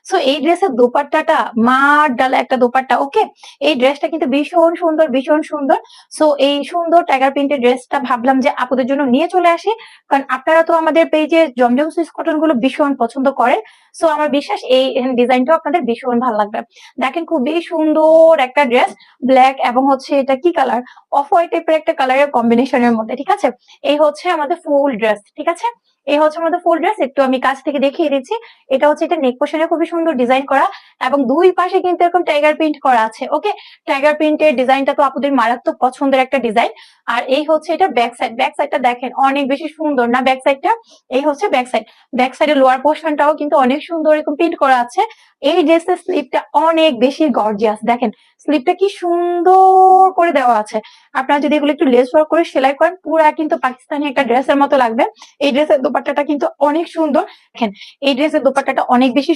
So এই ড্রেসের দোপাট্টাটা মার ডালা একটা দোপাট্টা, ওকে। এই ড্রেসটা কিন্তু ভীষণ সুন্দর, ভীষণ সুন্দর। সো এই সুন্দর টাইগার প্রিন্টের ড্রেসটা ভাবলাম যে আপুদের জন্য নিয়ে চলে আসি, কারণ আপনারা তো আমাদের পেজে জমজম সুইস কটন গুলো ভীষণ পছন্দ করেন। সো আমার বিশ্বাস এই ডিজাইনটাও আপনাদের ভীষণ ভালো লাগবে। দেখেন খুবই সুন্দর একটা ড্রেস, ব্ল্যাক এবং হচ্ছে এটা কি কালার, অফ হোয়াইট টাইপের একটা কালারের কম্বিনেশনের মধ্যে, ঠিক আছে। এই হচ্ছে আমাদের ফুল ড্রেস, ঠিক আছে। এই হচ্ছে আমাদের ফুল ড্রেস, একটু আমি কাছ থেকে দেখিয়ে দিচ্ছি। এটা হচ্ছে এটা নেক পোর্শনে খুবই সুন্দর ডিজাইন করা, এবং দুই পাশে কিন্তু এরকম টাইগার প্রিন্ট করা আছে, ওকে। টাইগার প্রিন্টের ডিজাইনটা তো আপুদের মারাত্মক পছন্দের একটা ডিজাইন। আর এই হচ্ছে এটা ব্যাক সাইড, ব্যাক সাইডটা দেখেন অনেক বেশি সুন্দর না ব্যাক সাইডটা। এই হচ্ছে ব্যাক সাইড, ব্যাক সাইডের লোয়ার পোর্শনটাও কিন্তু অনেক সুন্দর এরকম প্রিন্ট করা আছে। এই ড্রেসের স্লিপটা অনেক বেশি গর্জিয়াস, দেখেন স্লিপটা কি সুন্দর করে দেওয়া আছে। আপনারা যদি এগুলো একটু লেস ওয়ার্ক করে সেলাই করেন, পুরা কিন্তু পাকিস্তানি একটা ড্রেসের মতো লাগবে। এই ড্রেসের দোপাট্টাটা কিন্তু অনেক সুন্দর, দেখেন এই ড্রেসের দোপাট্টাটা অনেক বেশি